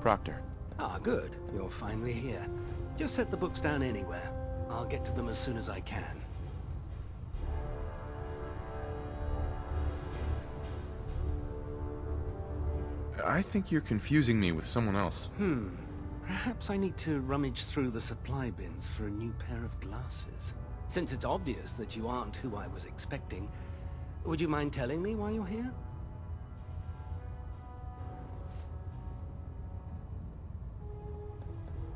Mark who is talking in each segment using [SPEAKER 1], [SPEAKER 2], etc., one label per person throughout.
[SPEAKER 1] Proctor.
[SPEAKER 2] Ah, good. You're finally here. Just set the books down anywhere. I'll get to them as soon as I can.
[SPEAKER 1] I think you're confusing me with someone else.
[SPEAKER 2] Perhaps I need to rummage through the supply bins for a new pair of glasses. Since it's obvious that you aren't who I was expecting, would you mind telling me why you're here?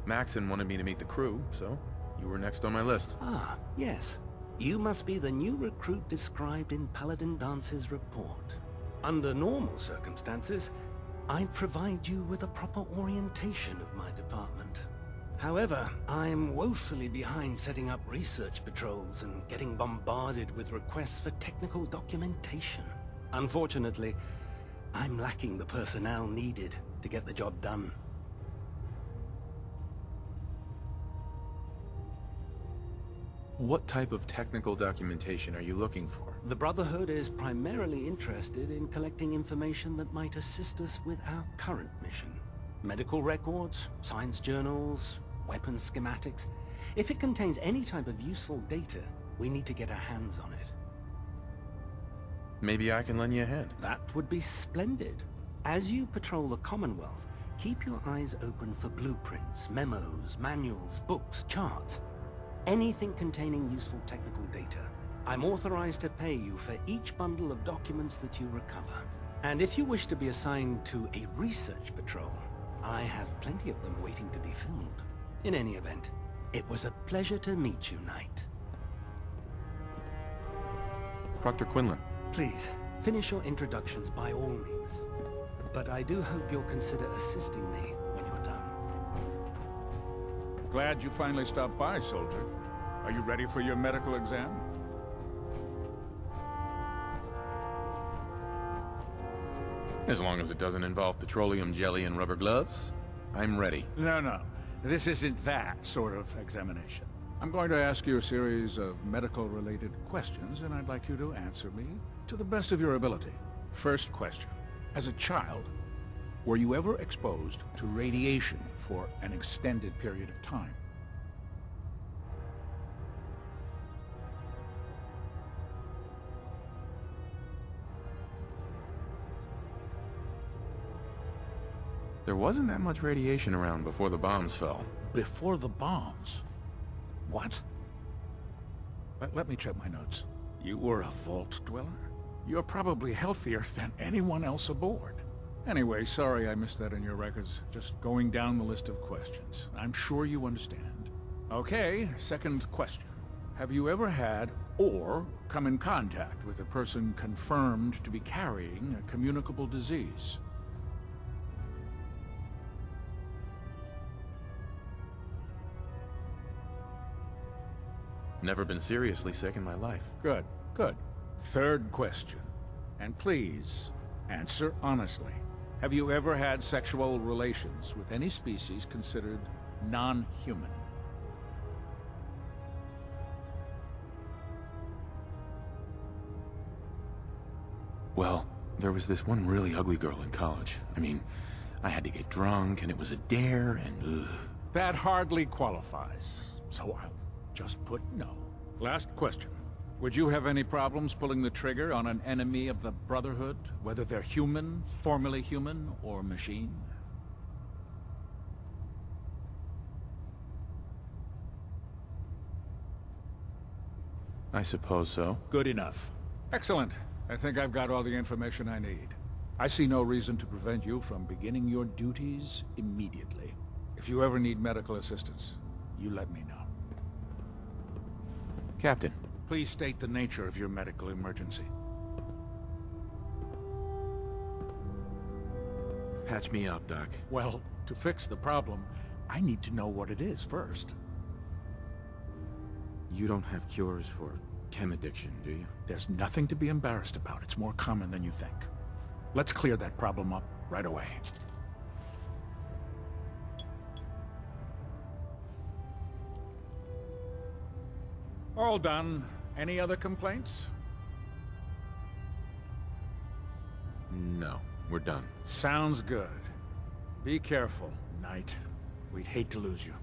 [SPEAKER 1] Maxon wanted me to meet the crew, so you were next on my list.
[SPEAKER 2] Ah, yes. You must be the new recruit described in Paladin Dance's report. Under normal circumstances, I'd provide you with a proper orientation of my department. However, I'm woefully behind setting up research patrols and getting bombarded with requests for technical documentation. Unfortunately, I'm lacking the personnel needed to get the job done.
[SPEAKER 1] What type of technical documentation are you looking for?
[SPEAKER 2] The Brotherhood is primarily interested in collecting information that might assist us with our current mission. Medical records, science journals, weapons schematics. If it contains any type of useful data, we need to get our hands on it.
[SPEAKER 1] Maybe I can lend you a hand.
[SPEAKER 2] That would be splendid. As you patrol the Commonwealth, keep your eyes open for blueprints, memos, manuals, books, charts. Anything containing useful technical data. I'm authorized to pay you for each bundle of documents that you recover. And if you wish to be assigned to a research patrol, I have plenty of them waiting to be filled. In any event, it was a pleasure to meet you, Knight.
[SPEAKER 1] Proctor Quinlan.
[SPEAKER 2] Please, finish your introductions by all means. But I do hope you'll consider assisting me when you're done.
[SPEAKER 3] Glad you finally stopped by, soldier. Are you ready for your medical exam?
[SPEAKER 1] As long as it doesn't involve petroleum jelly and rubber gloves, I'm ready.
[SPEAKER 3] No. This isn't that sort of examination. I'm going to ask you a series of medical-related questions, and I'd like you to answer me to the best of your ability. First question. As a child, were you ever exposed to radiation for an extended period of time?
[SPEAKER 1] There wasn't that much radiation around before the bombs fell.
[SPEAKER 3] Before the bombs? What? Let me check my notes. You were a vault dweller? You're probably healthier than anyone else aboard. Anyway, sorry I missed that in your records. Just going down the list of questions. I'm sure you understand. Okay, second question. Have you ever had or come in contact with a person confirmed to be carrying a communicable disease?
[SPEAKER 1] Never been seriously sick in my life.
[SPEAKER 3] Good. Third question. And please, answer honestly. Have you ever had sexual relations with any species considered non-human?
[SPEAKER 1] Well, there was this one really ugly girl in college. I mean, I had to get drunk, and it was a dare, and
[SPEAKER 3] That hardly qualifies, so I'll just put no. Last question. Would you have any problems pulling the trigger on an enemy of the Brotherhood, whether they're human, formerly human, or machine?
[SPEAKER 1] I suppose so.
[SPEAKER 3] Good enough. Excellent. I think I've got all the information I need. I see no reason to prevent you from beginning your duties immediately. If you ever need medical assistance, you let me know.
[SPEAKER 1] Captain.
[SPEAKER 3] Please state the nature of your medical emergency.
[SPEAKER 1] Patch me up, Doc.
[SPEAKER 3] Well, to fix the problem, I need to know what it is first.
[SPEAKER 1] You don't have cures for chem addiction, do you?
[SPEAKER 3] There's nothing to be embarrassed about. It's more common than you think. Let's clear that problem up right away. All done. Any other complaints?
[SPEAKER 1] No, we're done.
[SPEAKER 3] Sounds good. Be careful, Knight. We'd hate to lose you.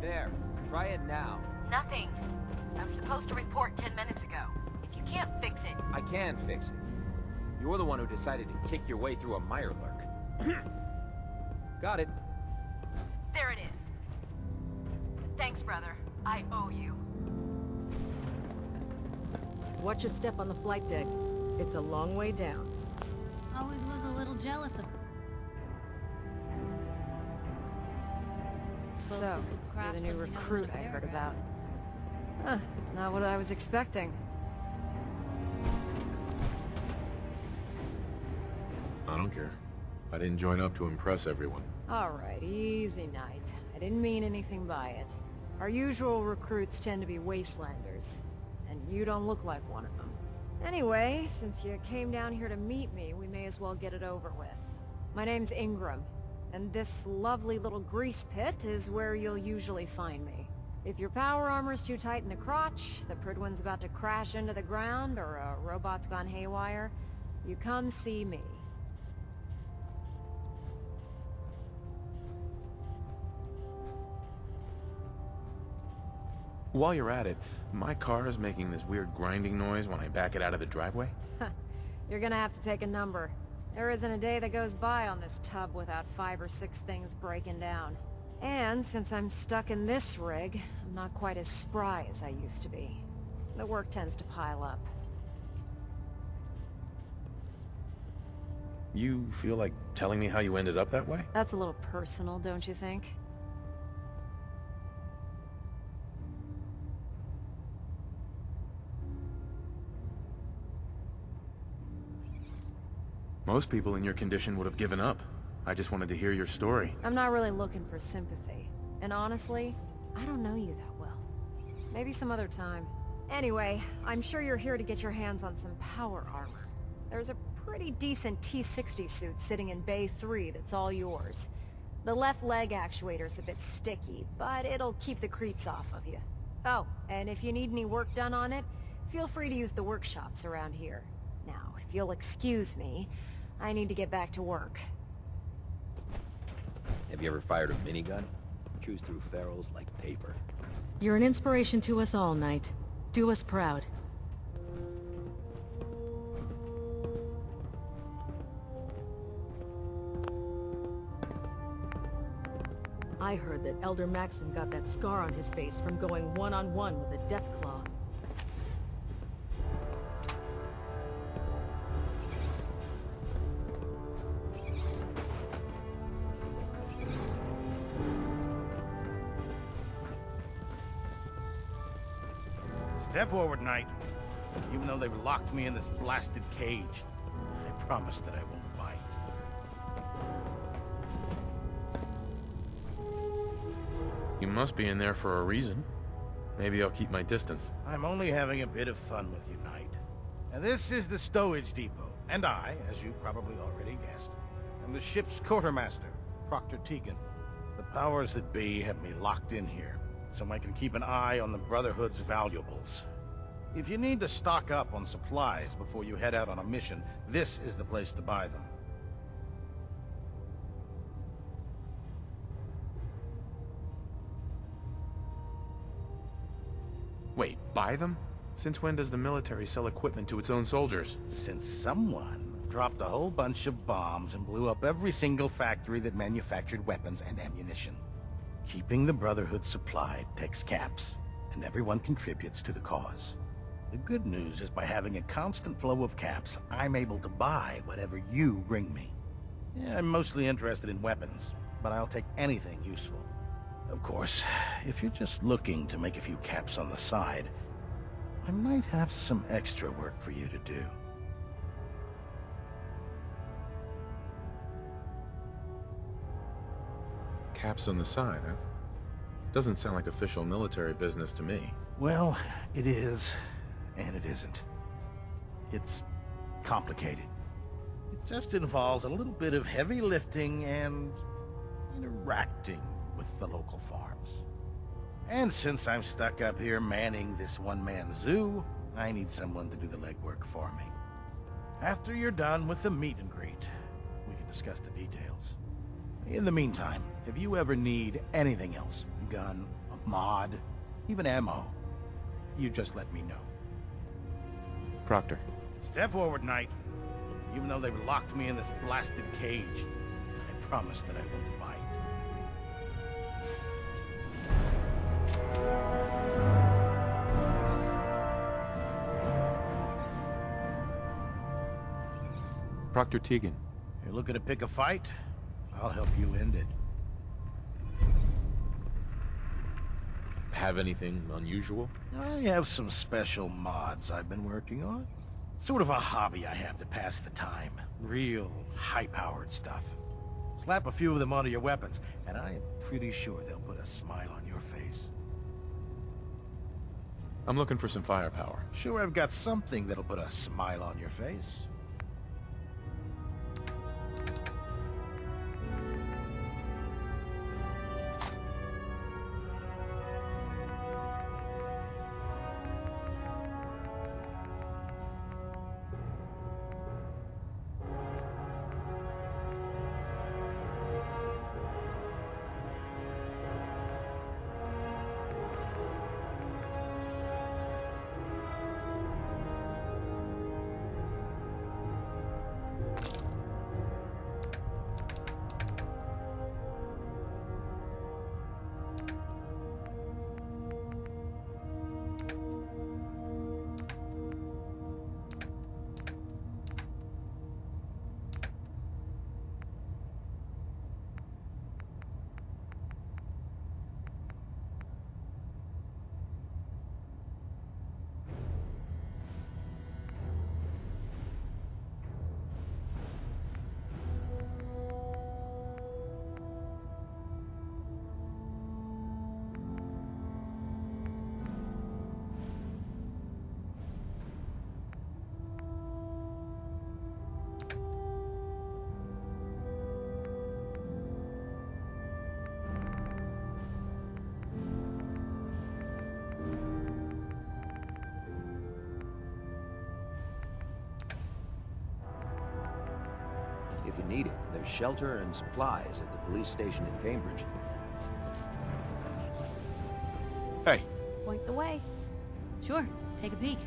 [SPEAKER 4] There. Try it now.
[SPEAKER 5] Nothing. I was supposed to report 10 minutes ago. If you can't fix it...
[SPEAKER 4] I can fix it. You're the one who decided to kick your way through a mirelurk. Got it.
[SPEAKER 5] There it is. Thanks, brother. I owe you.
[SPEAKER 6] Watch your step on the flight deck. It's a long way down.
[SPEAKER 7] Always was a little jealous of... folks who
[SPEAKER 6] So,
[SPEAKER 7] could
[SPEAKER 6] you're
[SPEAKER 7] craft
[SPEAKER 6] the new
[SPEAKER 7] something out of
[SPEAKER 6] recruit
[SPEAKER 7] a
[SPEAKER 6] I heard
[SPEAKER 7] paragraph.
[SPEAKER 6] about. Huh, not what I was expecting.
[SPEAKER 1] I don't care. I didn't join up to impress everyone.
[SPEAKER 6] Alright, easy night. I didn't mean anything by it. Our usual recruits tend to be wastelanders, and you don't look like one of them. Anyway, since you came down here to meet me, we may as well get it over with. My name's Ingram, and this lovely little grease pit is where you'll usually find me. If your power armor's too tight in the crotch, the Pridwin's about to crash into the ground, or a robot's gone haywire, you come see me.
[SPEAKER 1] While you're at it, my car is making this weird grinding noise when I back it out of the driveway.
[SPEAKER 6] You're gonna have to take a number. There isn't a day that goes by on this tub without 5 or 6 things breaking down. And since I'm stuck in this rig, I'm not quite as spry as I used to be. The work tends to pile up.
[SPEAKER 1] You feel like telling me how you ended up that way?
[SPEAKER 6] That's a little personal, don't you think?
[SPEAKER 1] Most people in your condition would have given up. I just wanted to hear your story.
[SPEAKER 6] I'm not really looking for sympathy. And honestly, I don't know you that well. Maybe some other time. Anyway, I'm sure you're here to get your hands on some power armor. There's a pretty decent T-60 suit sitting in Bay 3 that's all yours. The left leg actuator's a bit sticky, but it'll keep the creeps off of you. Oh, and if you need any work done on it, feel free to use the workshops around here. Now, if you'll excuse me, I need to get back to work.
[SPEAKER 4] Have you ever fired a minigun? Chews through ferrules like paper.
[SPEAKER 6] You're an inspiration to us all, Knight. Do us proud. I heard that Elder Maxim got that scar on his face from going one-on-one with a Deathclaw.
[SPEAKER 8] Step forward, Knight. Even though they've locked me in this blasted cage, I promise that I won't bite.
[SPEAKER 1] You must be in there for a reason. Maybe I'll keep my distance.
[SPEAKER 8] I'm only having a bit of fun with you, Knight. Now this is the stowage depot, and I, as you probably already guessed, am the ship's quartermaster, Proctor Tegan. The powers that be have me locked in here, so I can keep an eye on the Brotherhood's valuables. If you need to stock up on supplies before you head out on a mission, this is the place to buy them.
[SPEAKER 1] Wait, buy them? Since when does the military sell equipment to its own soldiers?
[SPEAKER 8] Since someone dropped a whole bunch of bombs and blew up every single factory that manufactured weapons and ammunition. Keeping the Brotherhood supplied takes caps, and everyone contributes to the cause. The good news is by having a constant flow of caps, I'm able to buy whatever you bring me. Yeah, I'm mostly interested in weapons, but I'll take anything useful. Of course, if you're just looking to make a few caps on the side, I might have some extra work for you to do.
[SPEAKER 1] Caps on the side, huh? Doesn't sound like official military business to me.
[SPEAKER 8] Well, it is, and it isn't. It's complicated. It just involves a little bit of heavy lifting and interacting with the local farms. And since I'm stuck up here manning this one-man zoo, I need someone to do the legwork for me. After you're done with the meet and greet, we can discuss the details. In the meantime, if you ever need anything else, gun, a mod, even ammo, you just let me know.
[SPEAKER 1] Proctor.
[SPEAKER 8] Step forward, Knight. Even though they've locked me in this blasted cage, I promise that I won't bite.
[SPEAKER 1] Proctor Tegan.
[SPEAKER 8] You're looking to pick a fight? I'll help you end it.
[SPEAKER 9] Have anything unusual?
[SPEAKER 8] I have some special mods I've been working on. Sort of a hobby I have to pass the time. Real high-powered stuff. Slap a few of them onto your weapons, and I am pretty sure they'll put a smile on your face.
[SPEAKER 1] I'm looking for some firepower.
[SPEAKER 8] Sure, I've got something that'll put a smile on your face.
[SPEAKER 4] If you need it, there's shelter and supplies at the police station in Cambridge.
[SPEAKER 1] Hey,
[SPEAKER 6] Point the way.
[SPEAKER 7] Sure, take a peek.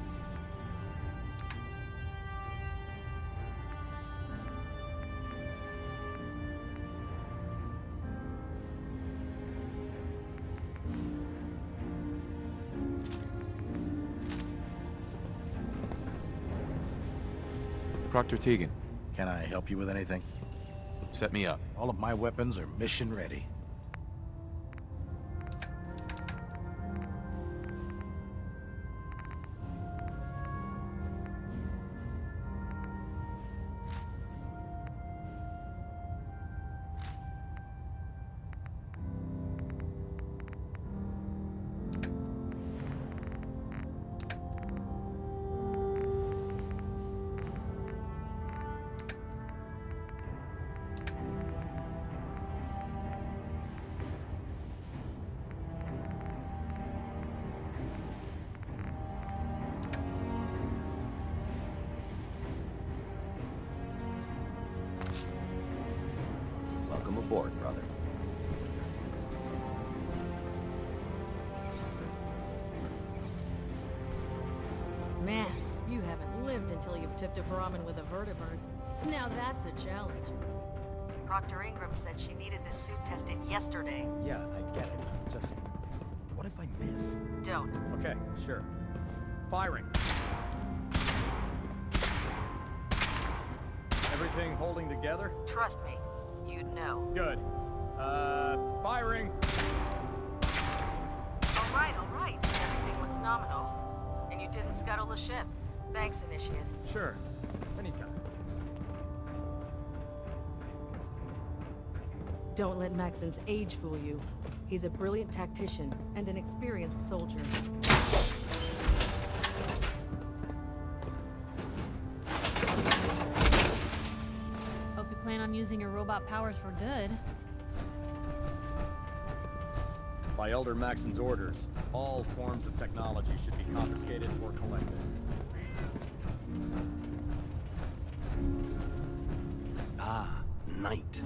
[SPEAKER 1] Proctor Tegan.
[SPEAKER 8] Can I help you with anything?
[SPEAKER 1] Set me up.
[SPEAKER 8] All of my weapons are mission ready.
[SPEAKER 4] Welcome aboard, brother.
[SPEAKER 7] Man, you haven't lived until you've tipped a Brahmin with a vertibird. Now that's a challenge.
[SPEAKER 5] Proctor Ingram said she needed this suit tested yesterday.
[SPEAKER 4] Yeah, I get it. Just, what if I miss?
[SPEAKER 5] Don't.
[SPEAKER 4] Okay, sure. Firing. Everything holding together?
[SPEAKER 5] Trust me, you'd know.
[SPEAKER 4] Good. Firing.
[SPEAKER 5] All right. Everything looks nominal. And you didn't scuttle the ship. Thanks, Initiate.
[SPEAKER 4] Sure. Anytime.
[SPEAKER 7] Don't let Maxon's age fool you. He's a brilliant tactician and an experienced soldier. Hope you plan on using your robot powers for good.
[SPEAKER 10] By Elder Maxon's orders, all forms of technology should be confiscated or collected.
[SPEAKER 2] Ah, Knight.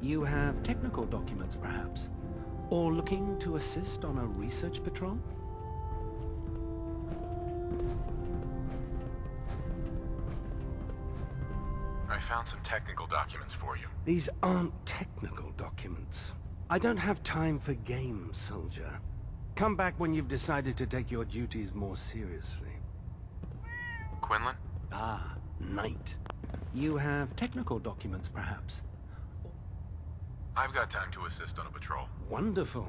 [SPEAKER 2] You have technical documents, perhaps? Or looking to assist on a research patrol?
[SPEAKER 1] I found some technical documents for you.
[SPEAKER 2] These aren't technical documents. I don't have time for games, soldier. Come back when you've decided to take your duties more seriously.
[SPEAKER 1] Quinlan?
[SPEAKER 2] Ah, Knight. You have technical documents, perhaps?
[SPEAKER 1] I've got time to assist on a patrol.
[SPEAKER 2] Wonderful.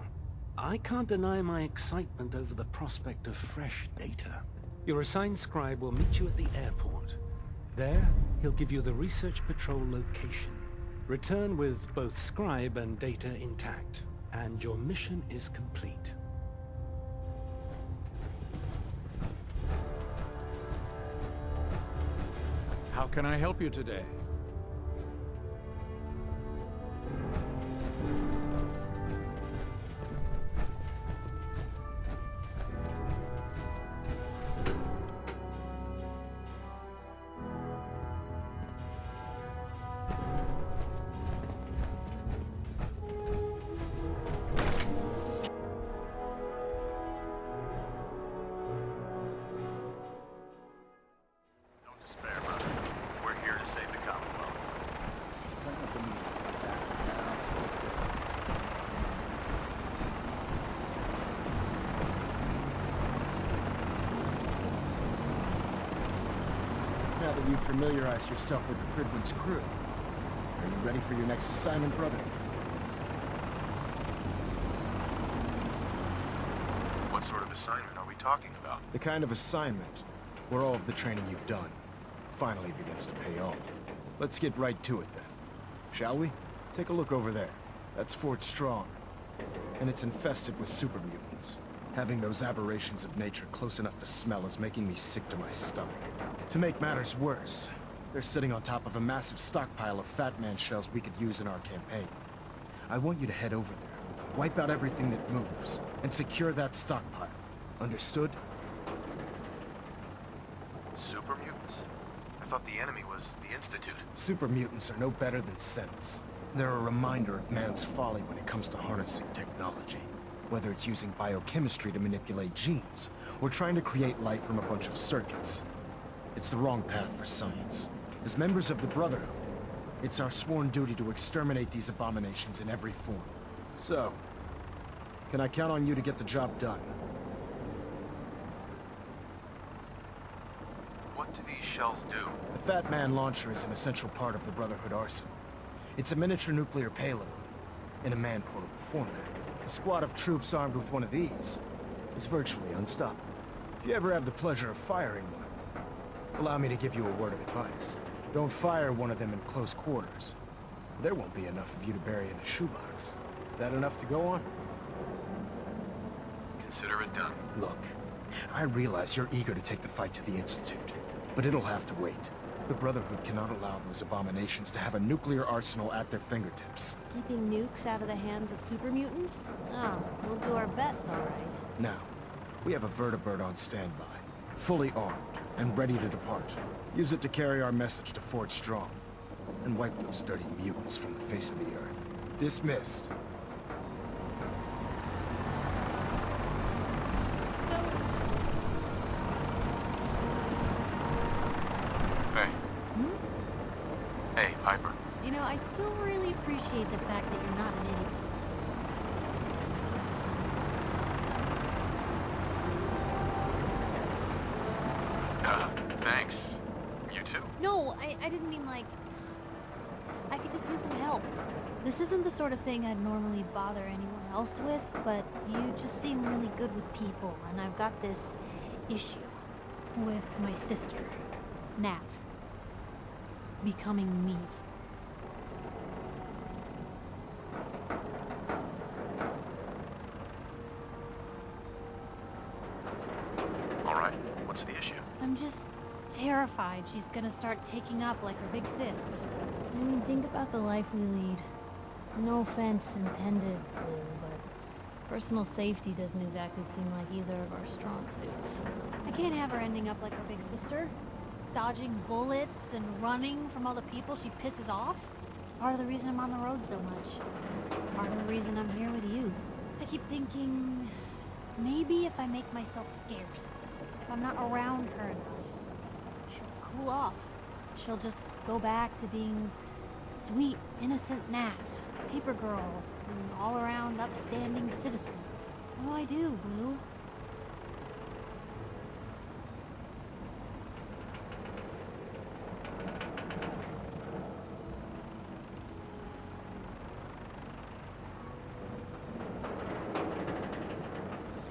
[SPEAKER 2] I can't deny my excitement over the prospect of fresh data. Your assigned scribe will meet you at the airport. There, he'll give you the research patrol location. Return with both scribe and data intact, and your mission is complete.
[SPEAKER 3] How can I help you today?
[SPEAKER 1] Don't despair, brother. We're here to save the Commonwealth.
[SPEAKER 11] Now that you've familiarized yourself with the Pridwood's crew, are you ready for your next assignment, brother?
[SPEAKER 1] What sort of assignment are we talking about?
[SPEAKER 11] The kind of assignment where all of the training you've done finally begins to pay off. Let's get right to it then. Shall we? Take a look over there. That's Fort Strong. And it's infested with super mutants. Having those aberrations of nature close enough to smell is making me sick to my stomach. To make matters worse, they're sitting on top of a massive stockpile of Fat Man shells we could use in our campaign. I want you to head over there, wipe out everything that moves, and secure that stockpile. Understood?
[SPEAKER 1] Super mutants? I thought the enemy was the Institute.
[SPEAKER 11] Super mutants are no better than Sentinels. They're a reminder of man's folly when it comes to harnessing technology. Whether it's using biochemistry to manipulate genes, or trying to create life from a bunch of circuits. It's the wrong path for science. As members of the Brotherhood, it's our sworn duty to exterminate these abominations in every form. So, can I count on you to get the job done?
[SPEAKER 1] What do these shells do?
[SPEAKER 11] The Fat Man launcher is an essential part of the Brotherhood arsenal. It's a miniature nuclear payload, in a man-portable format. A squad of troops armed with one of these is virtually unstoppable. If you ever have the pleasure of firing one of them, allow me to give you a word of advice. Don't fire one of them in close quarters. There won't be enough of you to bury in a shoebox. That enough to go on?
[SPEAKER 1] Consider it done.
[SPEAKER 11] Look, I realize you're eager to take the fight to the Institute, but it'll have to wait. The Brotherhood cannot allow those abominations to have a nuclear arsenal at their fingertips.
[SPEAKER 7] Keeping nukes out of the hands of super mutants? Oh, we'll do our best, all right.
[SPEAKER 11] Now, we have a vertibird on standby, fully armed and ready to depart. Use it to carry our message to Fort Strong, and wipe those dirty mutants from the face of the earth. Dismissed.
[SPEAKER 1] Hey. Hey, Piper.
[SPEAKER 7] You know, I still really appreciate the fact that you're not an idiot.
[SPEAKER 1] Thanks. You too.
[SPEAKER 7] No, I didn't mean like... I could just use some help. This isn't the sort of thing I'd normally bother anyone else with, but you just seem really good with people, and I've got this issue with my sister, Nat, becoming me.
[SPEAKER 1] All right. What's the issue?
[SPEAKER 7] I'm just terrified she's gonna start taking up like her big sis. I mean, think about the life we lead. No offense intended, Blue, but Personal safety doesn't exactly seem like either of our strong suits. I can't have her ending up like her big sister, dodging bullets and running from all the people she pisses off. It's part of the reason I'm on the road so much. Part of the reason I'm here with you. I keep thinking, maybe if I make myself scarce, if I'm not around her enough, she'll cool off. She'll just go back to being sweet, innocent Nat, paper girl, an all-around upstanding citizen. What do I do, Blue?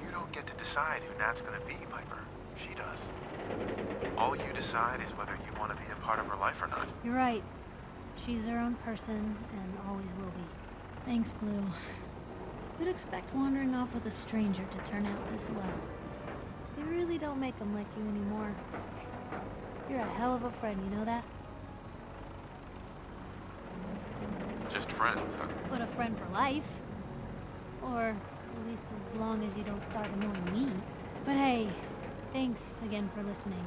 [SPEAKER 1] You don't get to decide who Nat's gonna be, Piper. She does. All you decide is whether you want to be a part of her life or not.
[SPEAKER 7] You're right. She's her own person, and always will be. Thanks, Blue. Who'd expect wandering off with a stranger to turn out this well? You really don't make them like you anymore. You're a hell of a friend, you know that?
[SPEAKER 1] Just friends, huh?
[SPEAKER 7] But a friend for life. Or at least as long as you don't start annoying me. But hey, thanks again for listening.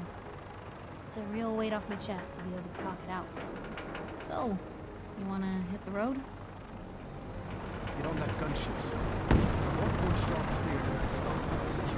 [SPEAKER 7] It's a real weight off my chest to be able to talk it out. So, you wanna hit the road?
[SPEAKER 11] Get on that gunship, sir. I want Fort Strong cleared and that stockpile secured.